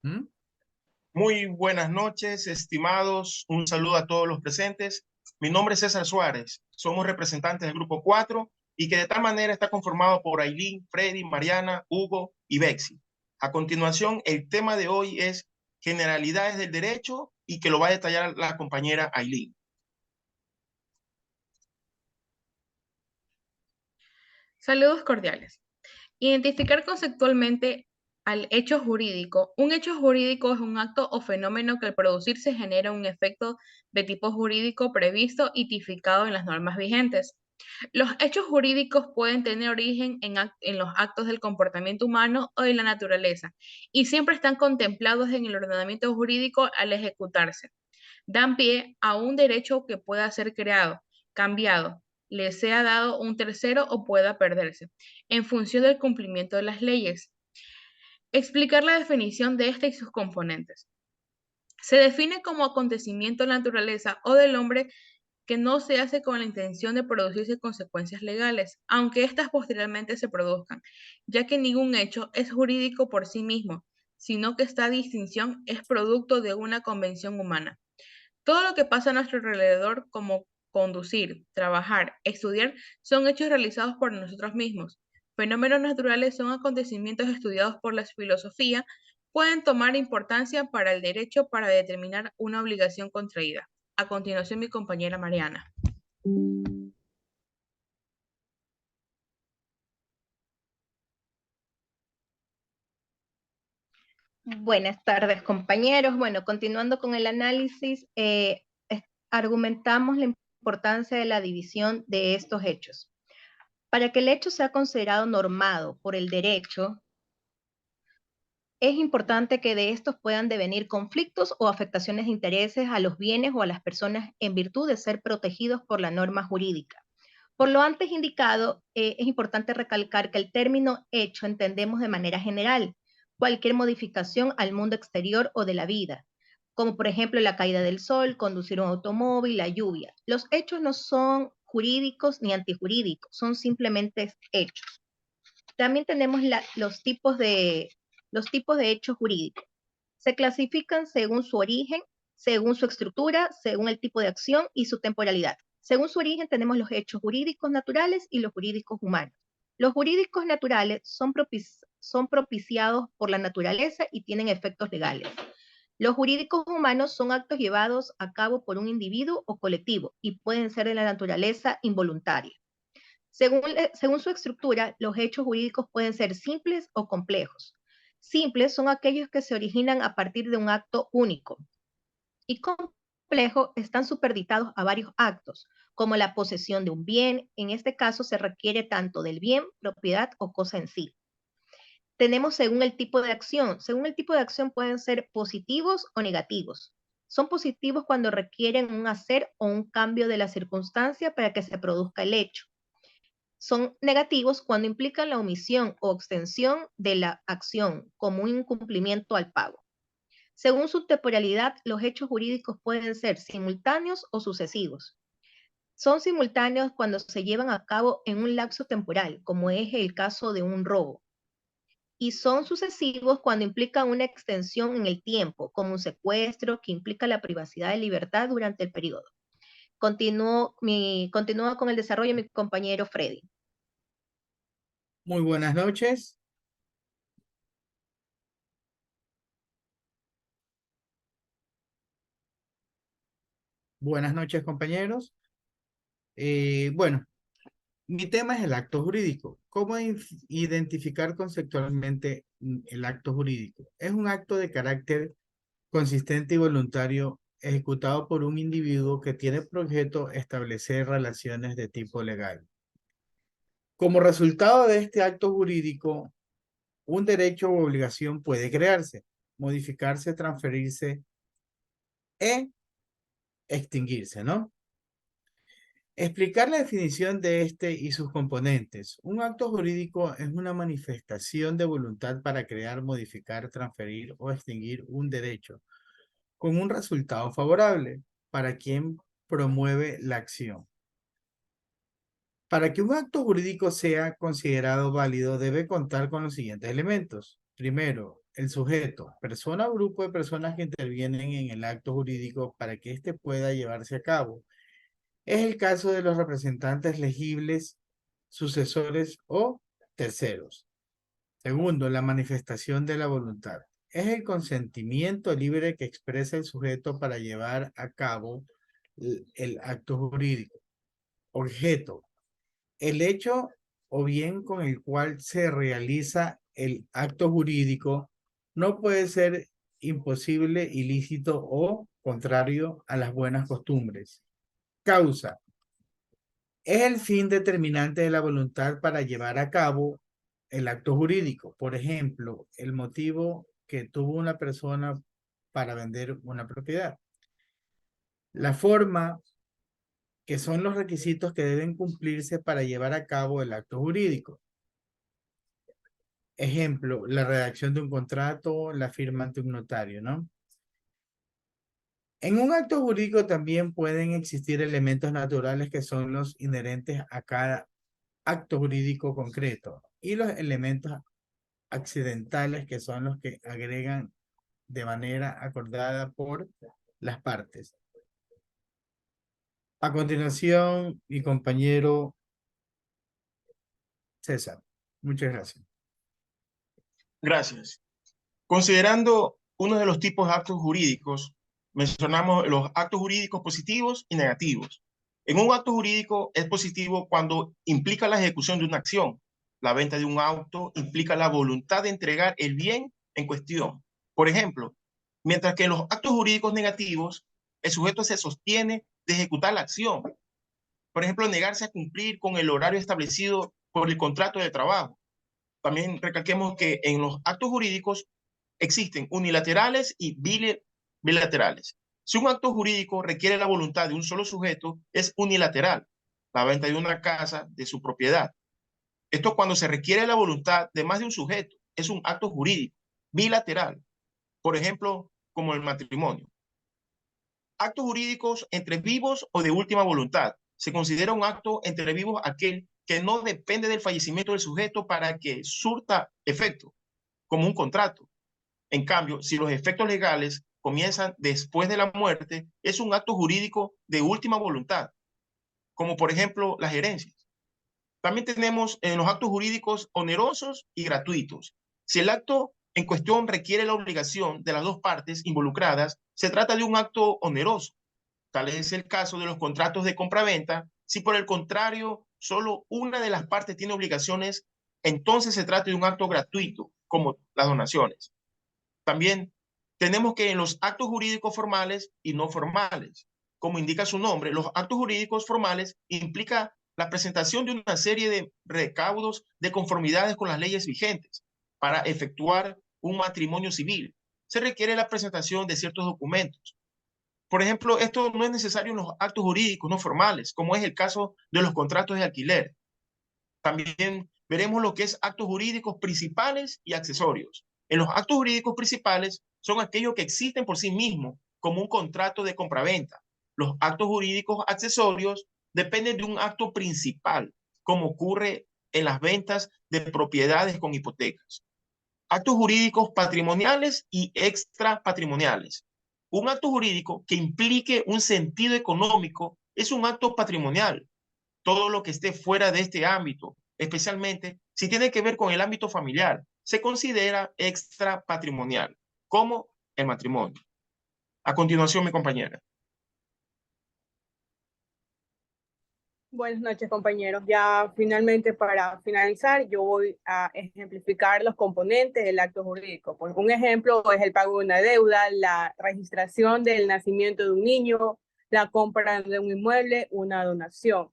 ¿Mm? Muy buenas noches, estimados. Un saludo a todos los presentes. Mi nombre es César Suárez. Somos representantes del Grupo 4 y que de tal manera está conformado por Ailín, Freddy, Mariana, Hugo y Bexi. A continuación, el tema de hoy es generalidades del derecho y que lo va a detallar la compañera Ailín. Saludos cordiales. Identificar conceptualmente al hecho jurídico. Un hecho jurídico es un acto o fenómeno que al producirse genera un efecto de tipo jurídico previsto y tipificado en las normas vigentes. Los hechos jurídicos pueden tener origen en los actos del comportamiento humano o de la naturaleza y siempre están contemplados en el ordenamiento jurídico al ejecutarse. Dan pie a un derecho que pueda ser creado, cambiado, le sea dado un tercero o pueda perderse, en función del cumplimiento de las leyes. Explicar la definición de esta y sus componentes. Se define como acontecimiento de la naturaleza o del hombre que no se hace con la intención de producirse consecuencias legales, aunque éstas posteriormente se produzcan, ya que ningún hecho es jurídico por sí mismo, sino que esta distinción es producto de una convención humana. Todo lo que pasa a nuestro alrededor, como conducir, trabajar, estudiar, son hechos realizados por nosotros mismos. Fenómenos naturales son acontecimientos estudiados por la filosofía, pueden tomar importancia para el derecho para determinar una obligación contraída. A continuación, mi compañera Mariana. Buenas tardes, compañeros. Bueno, continuando con el análisis, argumentamos la importancia de la división de estos hechos. Para que el hecho sea considerado normado por el derecho, es importante que de estos puedan devenir conflictos o afectaciones de intereses a los bienes o a las personas en virtud de ser protegidos por la norma jurídica. Por lo antes indicado, es importante recalcar que el término hecho entendemos de manera general cualquier modificación al mundo exterior o de la vida, como por ejemplo la caída del sol, conducir un automóvil, la lluvia. Los hechos no son jurídicos ni antijurídicos, son simplemente hechos. También tenemos los tipos de hechos jurídicos. Se clasifican según su origen, según su estructura, según el tipo de acción y su temporalidad. Según su origen tenemos los hechos jurídicos naturales y los jurídicos humanos. Los jurídicos naturales son propiciados por la naturaleza y tienen efectos legales. Los jurídicos humanos son actos llevados a cabo por un individuo o colectivo y pueden ser de la naturaleza involuntaria. Según su estructura, los hechos jurídicos pueden ser simples o complejos. Simples son aquellos que se originan a partir de un acto único y complejos están superditados a varios actos, como la posesión de un bien. En este caso se requiere tanto del bien, propiedad o cosa en sí. Tenemos según el tipo de acción. Según el tipo de acción pueden ser positivos o negativos. Son positivos cuando requieren un hacer o un cambio de la circunstancia para que se produzca el hecho. Son negativos cuando implican la omisión o extensión de la acción, como un incumplimiento al pago. Según su temporalidad, los hechos jurídicos pueden ser simultáneos o sucesivos. Son simultáneos cuando se llevan a cabo en un lapso temporal, como es el caso de un robo. Y son sucesivos cuando implican una extensión en el tiempo, como un secuestro que implica la privacidad de libertad durante el periodo. Continúa con el desarrollo mi compañero Freddy. Muy buenas noches. Buenas noches, compañeros. Bueno, mi tema es el acto jurídico. ¿Cómo identificar conceptualmente el acto jurídico? Es un acto de carácter consistente y voluntario ejecutado por un individuo que tiene por objeto establecer relaciones de tipo legal. Como resultado de este acto jurídico, un derecho o obligación puede crearse, modificarse, transferirse e extinguirse, ¿no? Explicar la definición de este y sus componentes. Un acto jurídico es una manifestación de voluntad para crear, modificar, transferir o extinguir un derecho con un resultado favorable para quien promueve la acción. Para que un acto jurídico sea considerado válido, debe contar con los siguientes elementos. Primero, el sujeto, persona o grupo de personas que intervienen en el acto jurídico para que éste pueda llevarse a cabo. Es el caso de los representantes legibles, sucesores o terceros. Segundo, la manifestación de la voluntad. Es el consentimiento libre que expresa el sujeto para llevar a cabo el acto jurídico. Objeto. El hecho o bien con el cual se realiza el acto jurídico no puede ser imposible, ilícito o contrario a las buenas costumbres. Causa. Es el fin determinante de la voluntad para llevar a cabo el acto jurídico. Por ejemplo, el motivo que tuvo una persona para vender una propiedad. La forma, que son los requisitos que deben cumplirse para llevar a cabo el acto jurídico. Ejemplo, la redacción de un contrato, la firma ante un notario, ¿no? En un acto jurídico también pueden existir elementos naturales que son los inherentes a cada acto jurídico concreto y los elementos accidentales que son los que agregan de manera acordada por las partes. A continuación, mi compañero César. Muchas gracias. Gracias. Considerando uno de los tipos de actos jurídicos, mencionamos los actos jurídicos positivos y negativos. En un acto jurídico es positivo cuando implica la ejecución de una acción. La venta de un auto implica la voluntad de entregar el bien en cuestión. Por ejemplo, mientras que en los actos jurídicos negativos, el sujeto se sostiene de ejecutar la acción. Por ejemplo, negarse a cumplir con el horario establecido por el contrato de trabajo. También recalquemos que en los actos jurídicos existen unilaterales y bilaterales. Si un acto jurídico requiere la voluntad de un solo sujeto, es unilateral, la venta de una casa de su propiedad. Esto cuando se requiere la voluntad de más de un sujeto, es un acto jurídico bilateral, por ejemplo, como el matrimonio. Actos jurídicos entre vivos o de última voluntad. Se considera un acto entre vivos aquel que no depende del fallecimiento del sujeto para que surta efecto, como un contrato. En cambio, si los efectos legales comienzan después de la muerte, es un acto jurídico de última voluntad, como por ejemplo las herencias. También tenemos en los actos jurídicos onerosos y gratuitos. Si el acto en cuestión requiere la obligación de las dos partes involucradas, se trata de un acto oneroso. Tal es el caso de los contratos de compraventa. Si por el contrario, solo una de las partes tiene obligaciones, entonces se trata de un acto gratuito, como las donaciones. También tenemos que en los actos jurídicos formales y no formales, como indica su nombre, los actos jurídicos formales implica la presentación de una serie de recaudos de conformidades con las leyes vigentes para efectuar un matrimonio civil. Se requiere la presentación de ciertos documentos. Por ejemplo, esto no es necesario en los actos jurídicos no formales, como es el caso de los contratos de alquiler. También veremos lo que es actos jurídicos principales y accesorios. En los actos jurídicos principales son aquellos que existen por sí mismos, como un contrato de compraventa. Los actos jurídicos accesorios dependen de un acto principal, como ocurre en las ventas de propiedades con hipotecas. Actos jurídicos patrimoniales y extrapatrimoniales. Un acto jurídico que implique un sentido económico es un acto patrimonial. Todo lo que esté fuera de este ámbito, especialmente si tiene que ver con el ámbito familiar, se considera extrapatrimonial, como el matrimonio. A continuación, mi compañera. Buenas noches, compañeros. Ya finalmente para finalizar, yo voy a ejemplificar los componentes del acto jurídico. Pues un ejemplo es el pago de una deuda, la registración del nacimiento de un niño, la compra de un inmueble, una donación.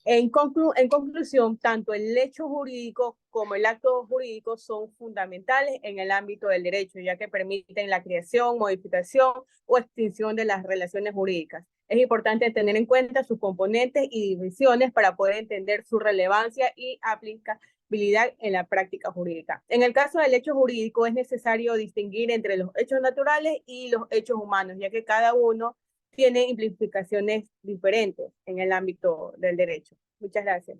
En conclusión, tanto el hecho jurídico como el acto jurídico son fundamentales en el ámbito del derecho, ya que permiten la creación, modificación o extinción de las relaciones jurídicas. Es importante tener en cuenta sus componentes y divisiones para poder entender su relevancia y aplicabilidad en la práctica jurídica. En el caso del hecho jurídico es necesario distinguir entre los hechos naturales y los hechos humanos, ya que cada uno tiene implicaciones diferentes en el ámbito del derecho. Muchas gracias.